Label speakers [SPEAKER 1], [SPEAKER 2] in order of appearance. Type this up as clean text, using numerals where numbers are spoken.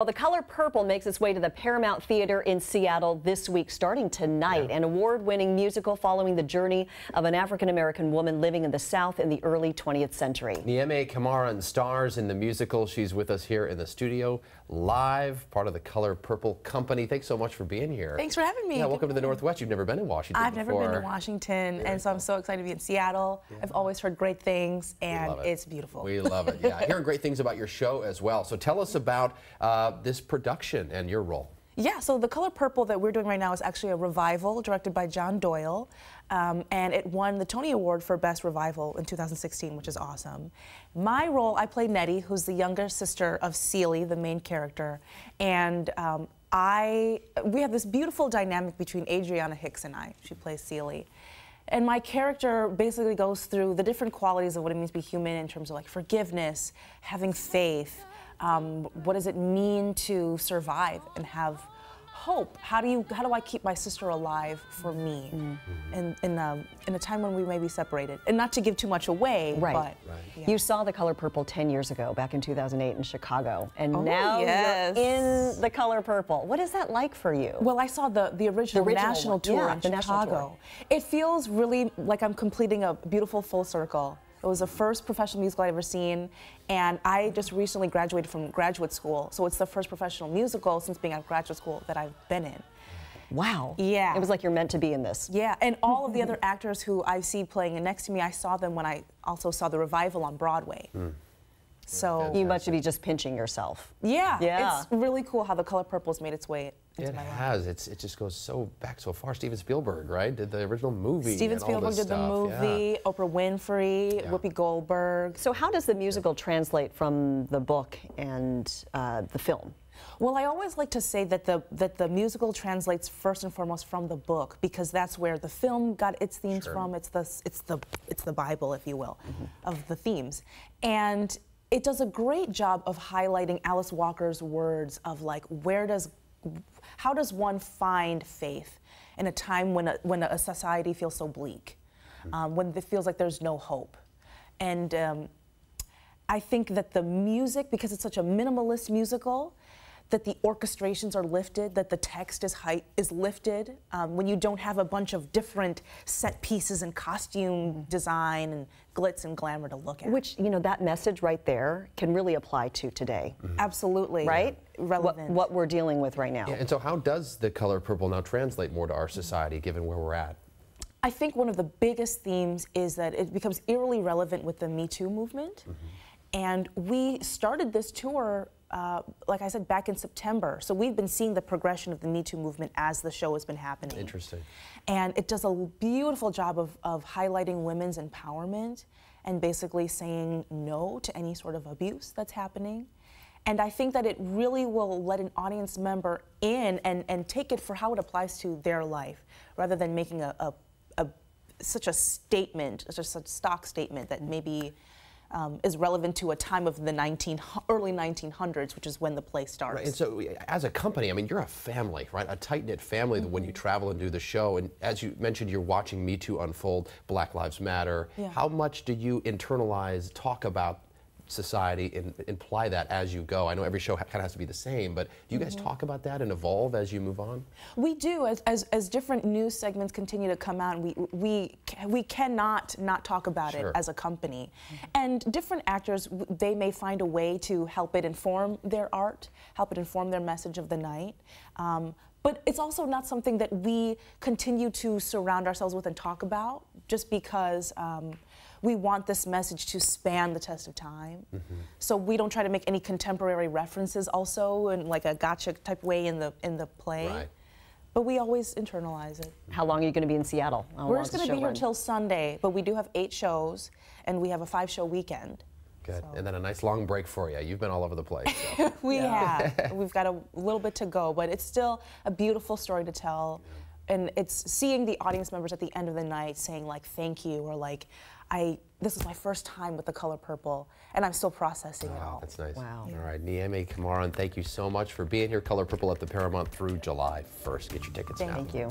[SPEAKER 1] Well, The Color Purple makes its way to the Paramount Theater in Seattle this week, starting tonight. An award-winning musical following the journey of an African-American woman living in the South in the early 20th century.
[SPEAKER 2] N'Jameh Camara stars in the musical. She's with us here in the studio, live, part of the Color Purple company. Thanks so much for being here.
[SPEAKER 3] Thanks for having me.
[SPEAKER 2] Yeah, welcome to the Northwest. You've never been in Washington
[SPEAKER 3] I've
[SPEAKER 2] before.
[SPEAKER 3] never been to Washington, and so I'm so excited to be in Seattle. I've always heard great things, and it's beautiful.
[SPEAKER 2] We love it. Yeah, hearing great things about your show as well. So tell us about this production and your role.
[SPEAKER 3] Yeah, so The Color Purple that we're doing right now is actually a revival directed by John Doyle, and it won the Tony Award for Best Revival in 2016, which is awesome. My role, I play Nettie, who's the younger sister of Celie, the main character, and we have this beautiful dynamic between Adriana Hicks and I. She plays Celie. And my character basically goes through the different qualities of what it means to be human in terms of like forgiveness, having faith, what does it mean to survive and have hope? How do I keep my sister alive for me in a time when we may be separated? And not to give too much away, but yeah.
[SPEAKER 1] You saw The Color Purple 10 years ago, back in 2008 in Chicago, and now
[SPEAKER 3] yes.
[SPEAKER 1] you're in The Color Purple. What is that like for you?
[SPEAKER 3] Well, I saw the original national tour in Chicago. It feels really like I'm completing a beautiful full circle. It was the first professional musical I'd ever seen, and I just recently graduated from graduate school, so it's the first professional musical since being out of graduate school that I've been in.
[SPEAKER 1] Wow.
[SPEAKER 3] Yeah.
[SPEAKER 1] It was like you're meant to be in this.
[SPEAKER 3] Yeah, and all of the other actors who I see playing next to me, I saw them when I also saw the revival on Broadway. So
[SPEAKER 1] you must be just pinching yourself.
[SPEAKER 3] Yeah, it's really cool how The Color Purple's made its way into my life.
[SPEAKER 2] It has. It just goes back so far. Steven Spielberg, right? Did the original movie.
[SPEAKER 3] Steven Spielberg did the movie. Oprah Winfrey, Whoopi Goldberg.
[SPEAKER 1] So how does the musical translate from the book and the film?
[SPEAKER 3] Well, I always like to say that the musical translates first and foremost from the book, because that's where the film got its themes from. It's the Bible, if you will, of the themes. And it does a great job of highlighting Alice Walker's words of like, how does one find faith in a time when a society feels so bleak, when it feels like there's no hope. And I think that the music, because it's such a minimalist musical, that the orchestrations are lifted, that the text is lifted, when you don't have a bunch of different set pieces and costume design and glitz and glamour to look at.
[SPEAKER 1] Which, you know, that message right there can really apply to today.
[SPEAKER 3] Absolutely.
[SPEAKER 1] Right?
[SPEAKER 3] Relevant.
[SPEAKER 1] What we're dealing with right now.
[SPEAKER 2] Yeah, and so how does The Color Purple now translate more to our society, given where we're at?
[SPEAKER 3] I think one of the biggest themes is that it becomes eerily relevant with the Me Too movement. And we started this tour like I said, back in September. So we've been seeing the progression of the Me Too movement as the show has been happening.
[SPEAKER 2] Interesting.
[SPEAKER 3] And it does a beautiful job of highlighting women's empowerment and basically saying no to any sort of abuse that's happening. And I think that it really will let an audience member in and take it for how it applies to their life, rather than making such a statement, such a stock statement that maybe is relevant to a time of the early 1900s, which is when the play starts.
[SPEAKER 2] Right, and so as a company, I mean, you're a family, right? A tight-knit family when you travel and do the show. And as you mentioned, you're watching Me Too unfold, Black Lives Matter. How much do you internalize, talk about society, and imply that as you go? I know every show kind of has to be the same, but do you guys talk about that and evolve as you move on?
[SPEAKER 3] We do. As different news segments continue to come out, we cannot not talk about it as a company. And different actors, they may find a way to help it inform their art, help it inform their message of the night. But it's also not something that we continue to surround ourselves with and talk about, just because we want this message to span the test of time. So we don't try to make any contemporary references also in like a gotcha type way in the play. But we always internalize it.
[SPEAKER 1] How long are you going to be in Seattle?
[SPEAKER 3] We're just going to be here till Sunday, but we do have 8 shows, and we have a 5-show weekend.
[SPEAKER 2] Good. So. And then a nice long break for you. You've been all over the place. So.
[SPEAKER 3] We have. We've got a little bit to go, but it's still a beautiful story to tell. And it's seeing the audience members at the end of the night saying like, thank you, or like, this is my first time with The Color Purple, and I'm still processing it all.
[SPEAKER 2] That's nice.
[SPEAKER 1] Wow.
[SPEAKER 2] All right, N'Jameh Camara, thank you so much for being here. Color Purple at the Paramount through July 1st. Get your tickets now.
[SPEAKER 1] Thank you.